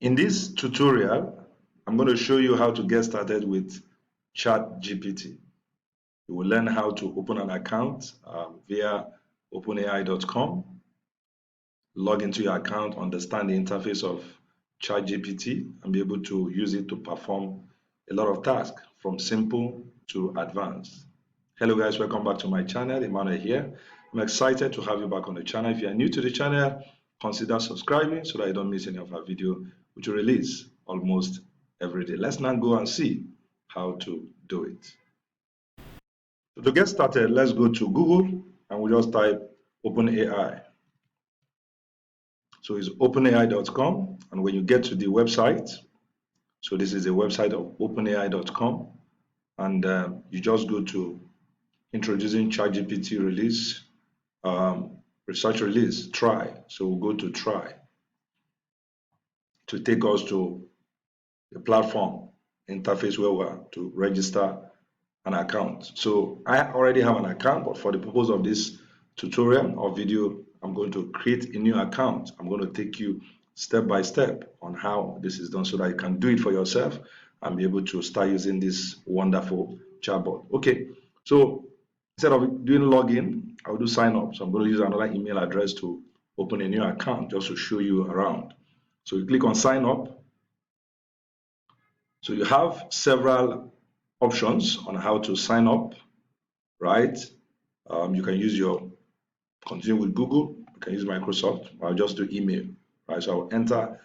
In this tutorial, I'm going to show you how to get started with ChatGPT. You will learn how to open an account via openai.com, log into your account, understand the interface of ChatGPT, and be able to use it to perform a lot of tasks from simple to advanced. Hello guys, welcome back to my channel. Emmanuel here. I'm excited to have you back on the channel. If you are new to the channel, consider subscribing so that you don't miss any of our video which we release almost every day. Let's now go and see how to do it. So to get started, let's go to Google and we'll just type OpenAI. So it's openai.com, and when you get to the website, so this is the website of openai.com, and you just go to introducing ChatGPT release, research release, try. So we'll go to try to take us to the platform interface where we are to register an account. So I already have an account, but for the purpose of this tutorial or video, I'm going to create a new account. I'm going to take you step by step on how this is done so that you can do it for yourself and be able to start using this wonderful chatbot. Okay, so instead of doing login, I'll do sign up. So I'm going to use another email address to open a new account just to show you around. So you click on sign up. So you have several options on how to sign up, right? You can use continue with Google, you can use Microsoft. I'll just do email, right? So I'll enter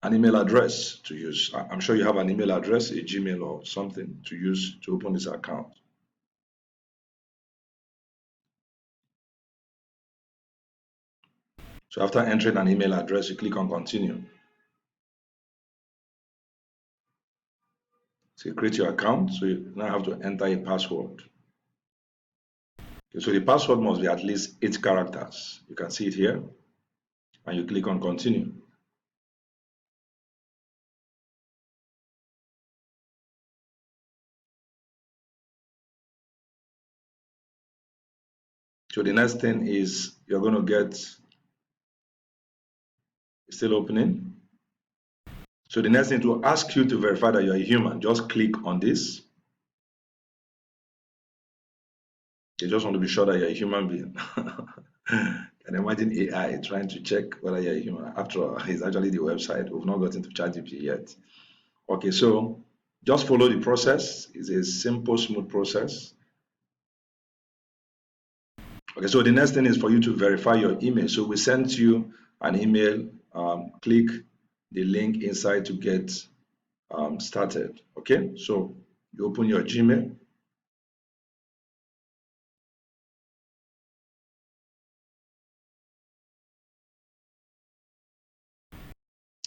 an email address to use. I'm sure you have an email address, a Gmail or something to use to open this account. So after entering an email address, you click on continue. So you create your account, so you now have to enter a password. Okay, so the password must be at least 8 characters. You can see it here, and you click on continue. So the next thing is you're going to get, it's still opening. So the next thing to ask you to verify that you're a human, just click on this. You just want to be sure that you're a human being. Can imagine AI trying to check whether you're a human. After all, it's actually the website. We've not gotten to ChatGPT yet. Okay, so just follow the process. It's a simple, smooth process. Okay, so the next thing is for you to verify your email. So we sent you an email. Click the link inside to get started. Okay, so you open your Gmail.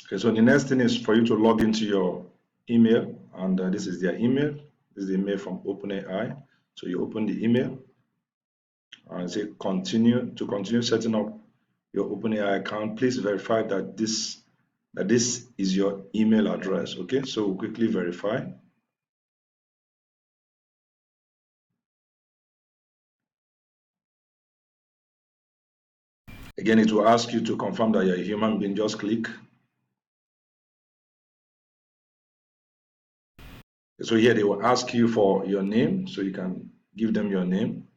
Okay, so the next thing is for you to log into your email, and this is their email. This is the email from OpenAI. So you open the email and say continue. To continue setting up your OpenAI account, please verify that this is your email address. Okay, so we'll quickly verify. Again, it will ask you to confirm that you're a human being. Just click. So here they will ask you for your name, so you can give them your name.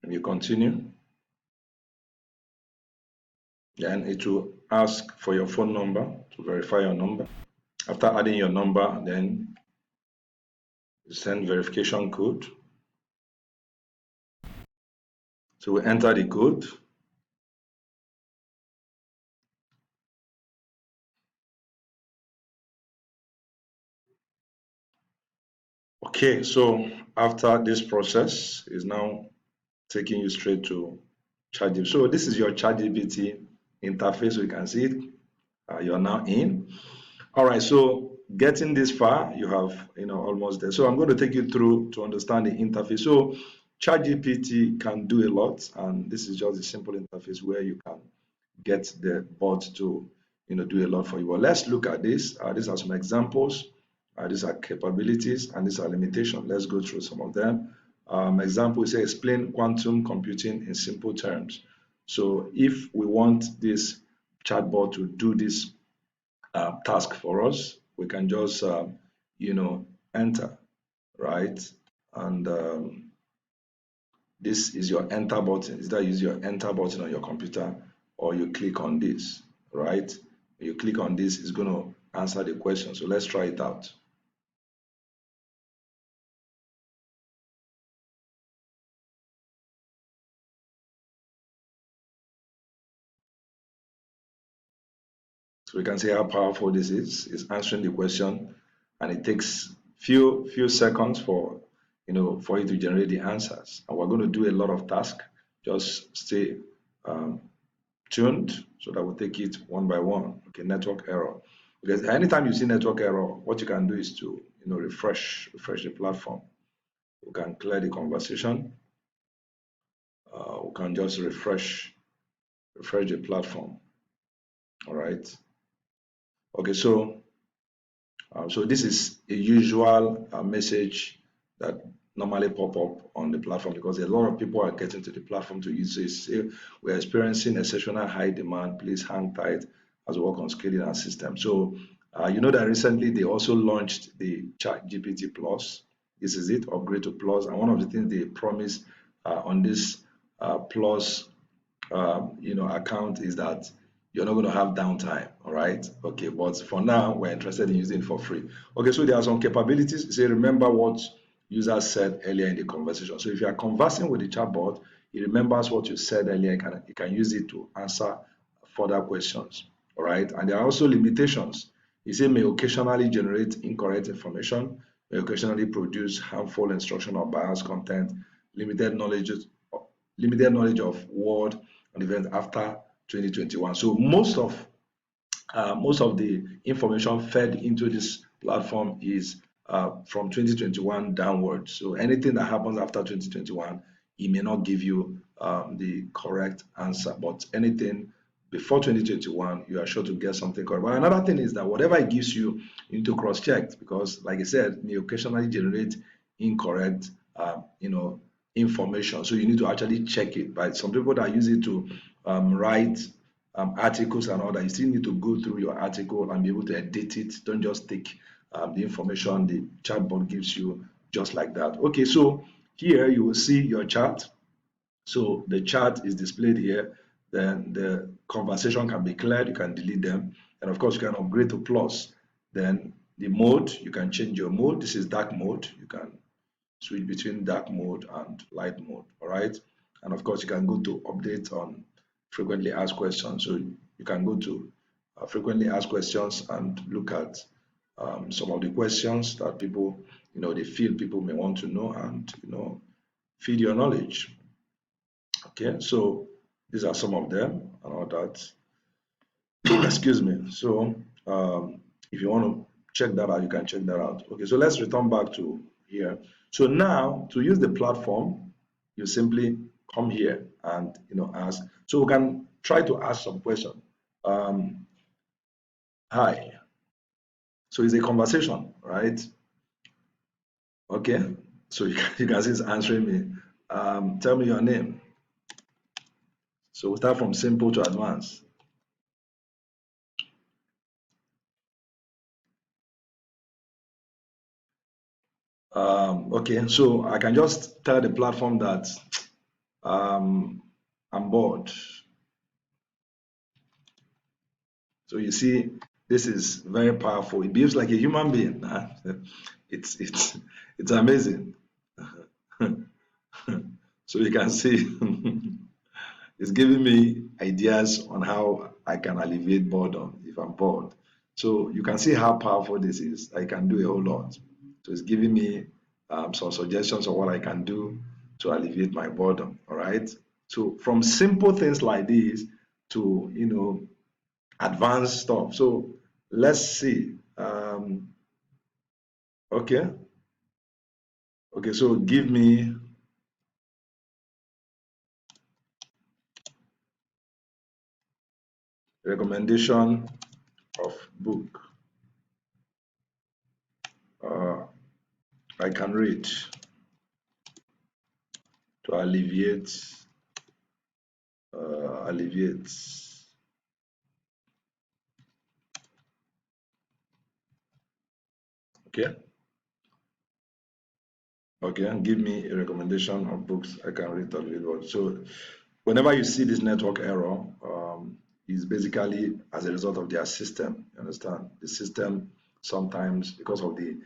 And you continue. Then it will ask for your phone number to verify your number. After adding your number, then you send verification code. So we enter the code. Okay, so after this process is now taking you straight to ChatGPT. So this is your ChatGPT interface. So you can see it. You are now in. All right, so getting this far, you have almost there. So I'm going to take you through to understand the interface. So ChatGPT can do a lot, and this is just a simple interface where you can get the bot to do a lot for you. Well, let's look at this. These are some examples. These are capabilities and these are limitations. Let's go through some of them. Example, we say explain quantum computing in simple terms. So if we want this chatbot to do this task for us, we can just, enter, right? And this is your enter button. Either use your enter button on your computer or you click on this, right? You click on this, it's going to answer the question. So let's try it out. So we can see how powerful this is. It's answering the question, and it takes few seconds for for you to generate the answers. And we're going to do a lot of tasks. Just stay um, tuned so that we'll take it one by one. Okay, network error. Because anytime you see network error, what you can do is to refresh the platform. We can clear the conversation. We can just refresh the platform. All right. Okay, so this is a usual message that normally pop up on the platform because a lot of people are getting to the platform to use it. Say, we're experiencing exceptional high demand. Please hang tight as we work on scaling our system. So you know that recently they also launched the ChatGPT Plus. This is it, upgrade to Plus. And one of the things they promise on this Plus account is that you're not going to have downtime. All right. Okay. But for now, we're interested in using it for free. Okay. So there are some capabilities. Say, remember what users said earlier in the conversation. So if you are conversing with the chatbot, it remembers what you said earlier. You can use it to answer further questions. All right. And there are also limitations. You say may occasionally generate incorrect information, may occasionally produce harmful instruction or biased content, limited knowledge, limited knowledge of word and events after 2021. So most of the information fed into this platform is from 2021 downwards. So anything that happens after 2021, it may not give you the correct answer. But anything before 2021, you are sure to get something correct. But another thing is that whatever it gives you, you need to cross-check because, like I said, it may occasionally generate incorrect, information. So you need to actually check it. But some people that use it to write articles and all that, you still need to go through your article and be able to edit it. Don't just take the information the chatbot gives you just like that. Okay, so here you will see your chat. So the chat is displayed here. Then the conversation can be cleared. You can delete them. And of course, you can upgrade to plus. Then the mode, you can change your mode. This is dark mode. You can switch between dark mode and light mode. All right. And of course, you can go to update on frequently asked questions. So you can go to frequently asked questions and look at some of the questions that people, they feel people may want to know and, feed your knowledge. Okay. So these are some of them and all that. Excuse me. So if you want to check that out, you can check that out. Okay, so let's return back to here. So now to use the platform, you simply come here and ask. So we can try to ask some question. Um, Hi. So it's a conversation, right? Okay. So you can see it's answering me. Tell me your name. So we start from simple to advanced. Okay, so I can just tell the platform that I'm bored. So you see, this is very powerful. It behaves like a human being. Huh? It's amazing. So you can see it's giving me ideas on how I can alleviate boredom if I'm bored. So you can see how powerful this is. I can do a whole lot. So it's giving me some suggestions of what I can do to alleviate my boredom. All right. So from simple things like this to advanced stuff. So let's see. Okay. Okay. So give me recommendation of book. I can read to alleviate okay. Okay, and give me a recommendation of books I can read to alleviate what. So whenever you see this network error, is basically as a result of their system. You understand? The system sometimes because of the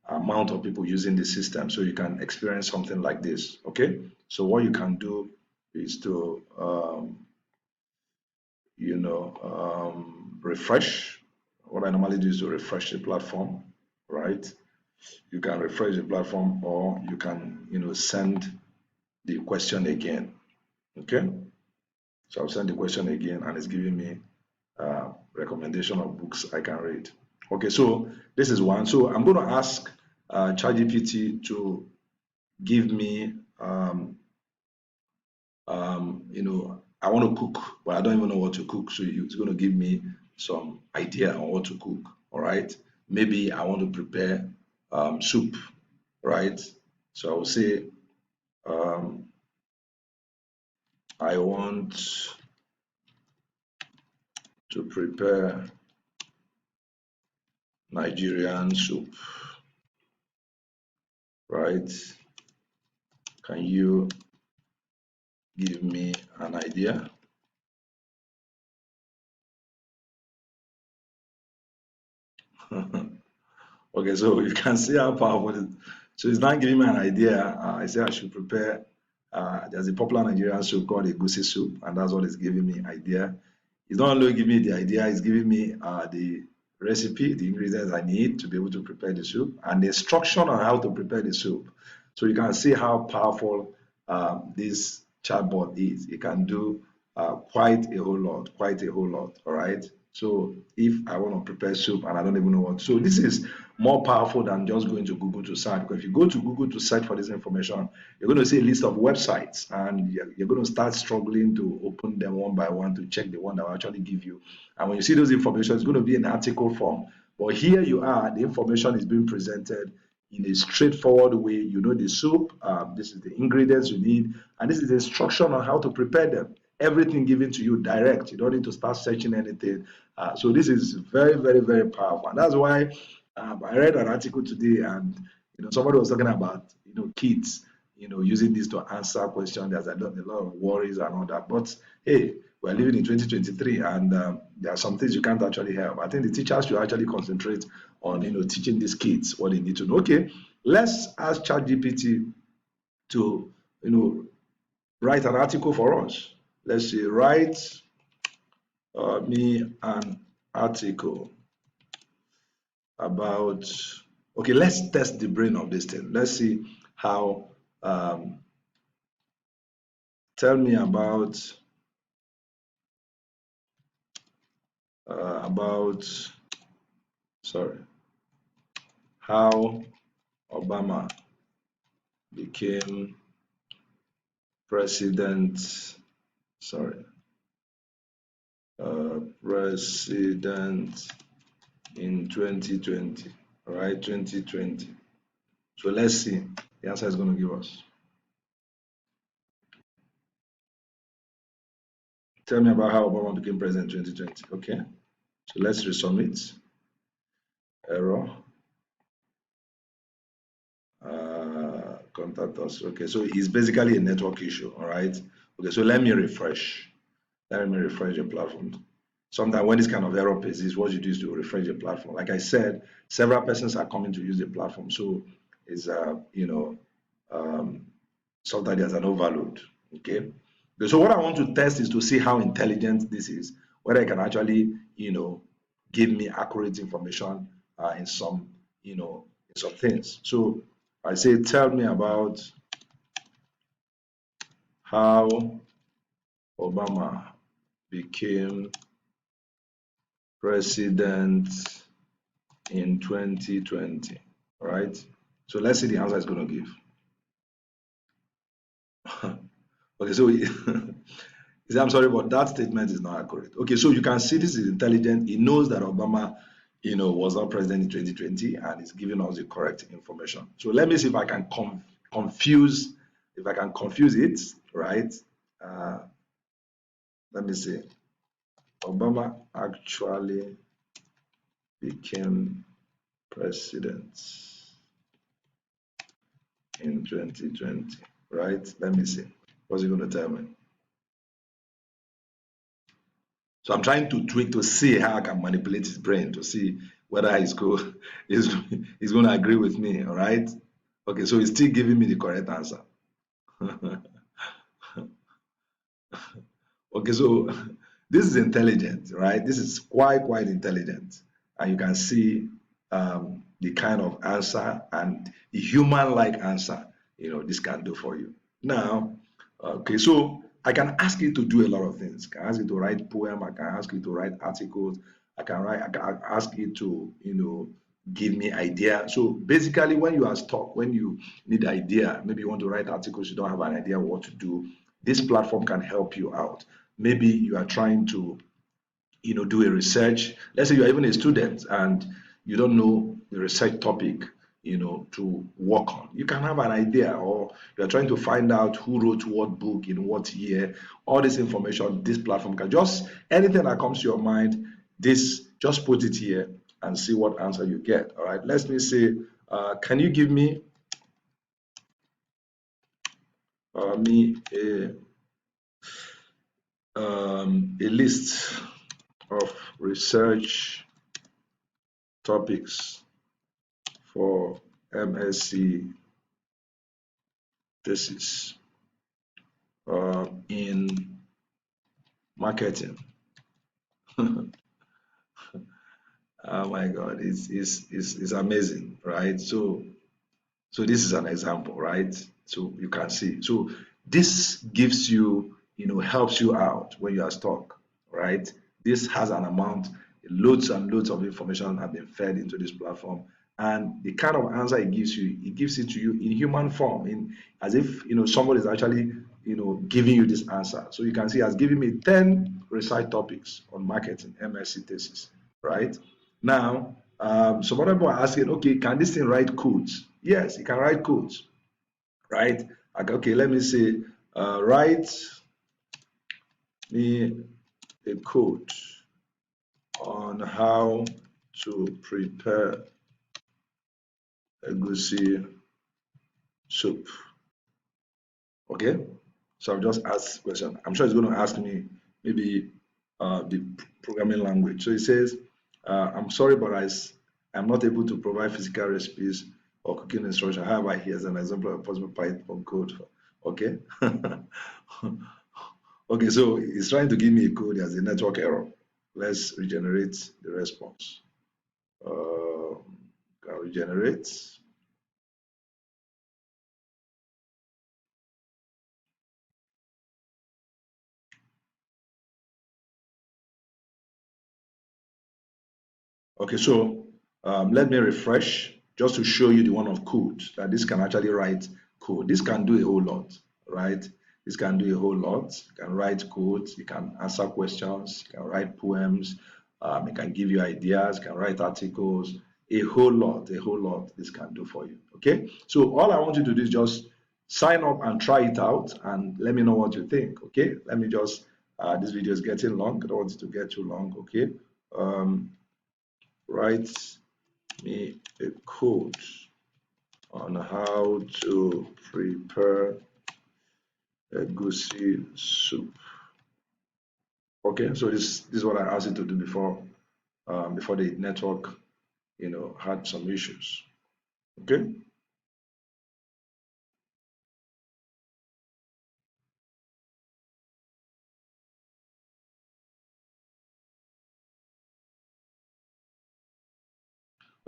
amount of people using the system, so you can experience something like this. Okay, so what you can do is to refresh. What I normally do is to refresh the platform, right? You can refresh the platform, or you can send the question again. Okay, so I'll send the question again, and it's giving me recommendation of books I can read. Okay, so this is one. So I'm going to ask ChatGPT to give me, I want to cook, but I don't even know what to cook. So it's going to give me some idea on what to cook. All right, maybe I want to prepare soup, right? So I will say, I want to prepare Nigerian soup, right? Can you give me an idea? Okay, so you can see how powerful it is. So it's not giving me an idea. I say I should prepare. There's a popular Nigerian soup called a goosey soup, and that's what it's giving me idea. It's not only giving me the idea, it's giving me the recipe, the ingredients I need to be able to prepare the soup, and the instruction on how to prepare the soup. So you can see how powerful this chatbot is. It can do quite a whole lot, quite a whole lot. All right. So if I want to prepare soup and I don't even know what, so this is more powerful than just going to Google to search. Because if you go to Google to search for this information, you're going to see a list of websites, and you're going to start struggling to open them one by one to check the one that will actually give you. And when you see those information, it's going to be in article form. But here you are, the information is being presented in a straightforward way. You know the soup, this is the ingredients you need, and this is the instruction on how to prepare them. Everything given to you direct. You don't need to start searching anything. So this is very, very, very powerful. And that's why I read an article today, and somebody was talking about kids using this to answer questions. There's a lot of worries and all that. But hey, we're living in 2023, and there are some things you can't actually help. I think the teachers should actually concentrate on teaching these kids what they need to know. Okay, let's ask ChatGPT to write an article for us. Let's say write me an article about. Okay, let's test the brain of this thing. Let's see how. Tell me about sorry, how Obama became president. Sorry, president in 2020. All right, 2020. So let's see. The answer is going to give us. Tell me about how Obama became president in 2020. Okay, so let's resubmit. Error. Contact us. Okay, so it's basically a network issue. All right. Okay, so let me refresh. Let me refresh the platform. Sometimes when this kind of error persists, what you do is to refresh the platform. Like I said, several persons are coming to use the platform, so it's sometimes there's an overload. Okay. So what I want to test is to see how intelligent this is, whether it can actually give me accurate information in some things. So I say, tell me about how Obama became president in 2020. All right. So let's see the answer it's going to give. Okay, so I'm sorry, but that statement is not accurate. Okay, so you can see this is intelligent. It knows that Obama, was not president in 2020 and is giving us the correct information. So let me see if I can confuse, if I can confuse it, right? Uh, let me see. Obama actually became president in 2020, right? Let me see. What's he going to tell me? So I'm trying to tweak to see how I can manipulate his brain to see whether he's, he's going to agree with me, all right? Okay, so he's still giving me the correct answer. Okay, so this is intelligent, right? This is quite intelligent. And you can see the kind of answer and the human-like answer, this can do for you. Now, okay, so I can ask you to do a lot of things. I can ask you to write poem. I can ask you to write articles. I can ask you to, give me idea. So basically, when you are stuck, when you need idea, maybe you want to write articles, you don't have an idea what to do, this platform can help you out. Maybe you are trying to, do a research. Let's say you're even a student and you don't know the research topic, to work on. You can have an idea, or you're trying to find out who wrote what book in what year. All this information, this platform can just anything that comes to your mind, this just put it here and see what answer you get. All right. Let me say, can you give me a list of research topics for MSc thesis in marketing. Oh my God, it's amazing, right? So this is an example, right? So you can see. So this gives you, helps you out when you are stuck, right? This has an amount, loads and loads of information have been fed into this platform. And the kind of answer it gives you, it gives it to you in human form, in as if somebody is actually giving you this answer. So you can see, it has given me 10 research topics on marketing, MSc thesis, right? Now, some other people are asking, okay, can this thing write codes? Yes, it can write codes, right? Okay, let me say, write me a code on how to prepare egusi soup. Okay, so I've just asked question. I'm sure it's going to ask me maybe the programming language. So it says, I'm sorry, but I'm not able to provide physical recipes or cooking instruction. However, here's an example of possible Python code. Okay. Okay, so it's trying to give me a code as a network error. Let's regenerate the response. Can regenerate. Okay, so let me refresh just to show you the one of code, that this can actually write code. This can do a whole lot, right? This can do a whole lot. You can write code, you can answer questions, you can write poems, it can give you ideas, you can write articles, a whole lot this can do for you. Okay, so all I want you to do is just sign up and try it out and let me know what you think. Okay, let me just this video is getting long. I don't want it to get too long. Okay, write me a code on how to prepare egusi soup. Okay, so this is what I asked you to do before the network, had some issues. Okay.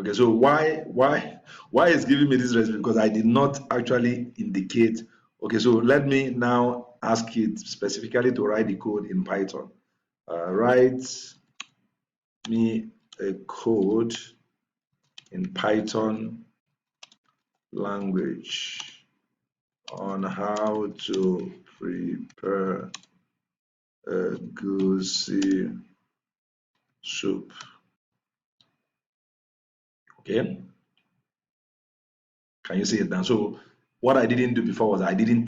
Okay, so why is giving me this recipe? Because I did not actually indicate. Okay, so let me now ask it specifically to write the code in Python. Write me a code in Python language on how to prepare a goosey soup. Okay, can you see it now? So what I didn't do before was I didn't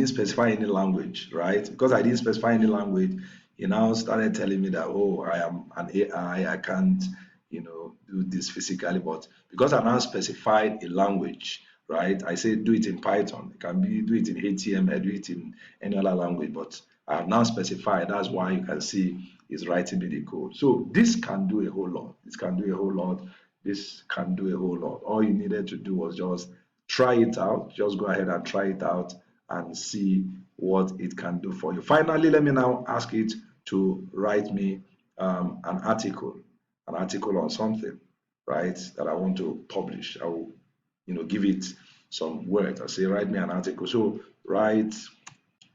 specify any language, right? Because I didn't specify any language, he now started telling me that, oh, I am an AI, I can't, do this physically. But because I now specified a language, right? I say do it in Python. It can be do it in HTML, do it in any other language. But I have now specified. That's why you can see it's writing me the code. So this can do a whole lot. This can do a whole lot. This can do a whole lot. All you needed to do was just try it out. Just go ahead and try it out and see what it can do for you. Finally, let me now ask it to write me an article on something, right, that I want to publish. I will, give it some words. I say, write me an article. So write,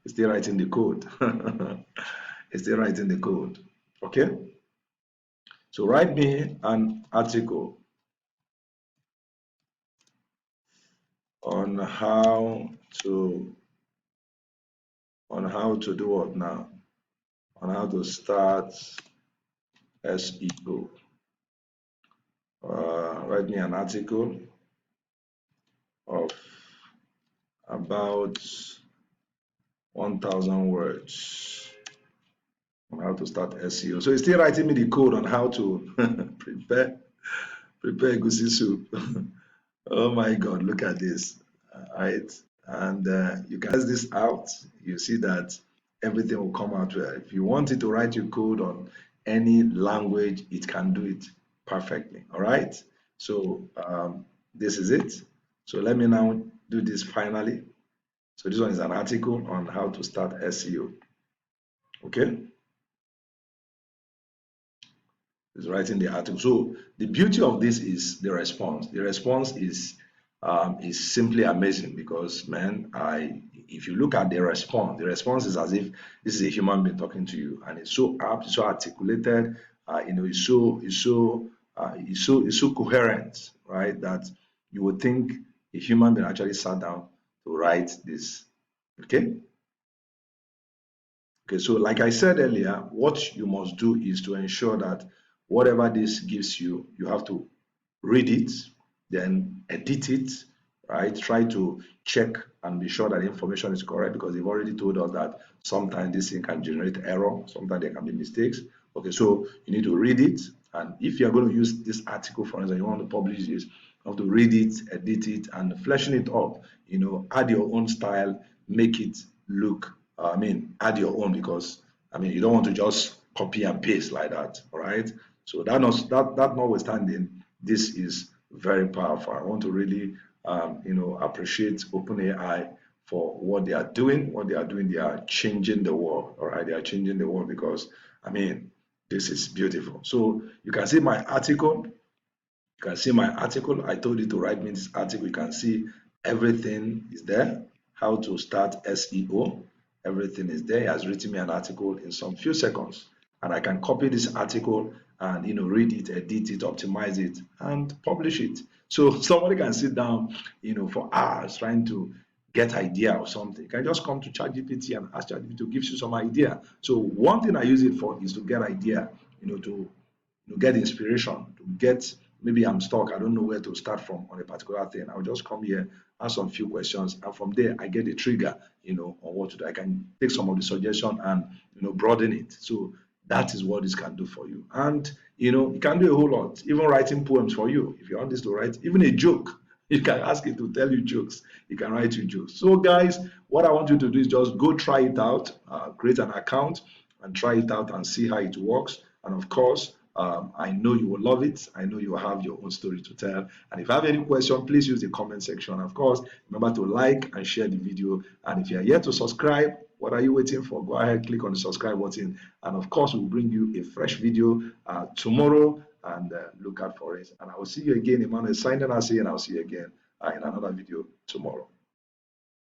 it's still writing the code. It's still writing the code. Okay. So write me an article on to how to do what now? On how to start SEO. Write me an article of about 1,000 words on how to start SEO. So he's still writing me the code on how to prepare goosey soup. Oh my God, look at this. Right? And you can test this out. You see that everything will come out well. If you want it to write your code on any language, it can do it perfectly. All right. So this is it. So let me now do this finally. So this one is an article on how to start SEO. Okay. Is writing the article. So the beauty of this is the response. The response is simply amazing because, man, if you look at the response is as if this is a human being talking to you, and it's so apt, so articulated. It's so coherent, right? That you would think a human being actually sat down to write this. Okay. Okay, so like I said earlier, what you must do is to ensure that whatever this gives you, you have to read it, then edit it, right? Try to check and be sure that the information is correct because they've already told us that sometimes this thing can generate error, sometimes there can be mistakes. Okay, so you need to read it, and if you're going to use this article, for instance, you want to publish this, you have to read it, edit it, and freshen it up. Add your own style, make it look. Add your own because you don't want to just copy and paste like that. All right. So that notwithstanding, this is very powerful. I want to really appreciate OpenAI for what they are doing. What they are doing, they are changing the world. All right, they are changing the world because this is beautiful. So you can see my article. You can see my article. I told you to write me this article. You can see everything is there. How to start SEO. Everything is there. He has written me an article in some few seconds. And I can copy this article and read it, edit it, optimize it, and publish it. So somebody can sit down, for hours trying to get idea of something. You can just come to ChatGPT and ask ChatGPT to give you some idea. So one thing I use it for is to get idea, to get inspiration, to get maybe I'm stuck, I don't know where to start from on a particular thing. I'll just come here, ask some few questions, and from there I get a trigger, on what to do. I can take some of the suggestion and broaden it. So that is what this can do for you. And it can do a whole lot, even writing poems for you. If you want this to write even a joke, you can ask it to tell you jokes. It can write you jokes. So guys, what I want you to do is just go try it out, create an account and try it out and see how it works. And of course, I know you will love it. I know you will have your own story to tell. And if you have any question, please use the comment section. Of course, remember to like and share the video. And if you are yet to subscribe, what are you waiting for? Go ahead, click on the subscribe button. And of course, we'll bring you a fresh video tomorrow. And look out for it. And I will see you again. Emmanuel signing out, and I'll see you again in another video tomorrow.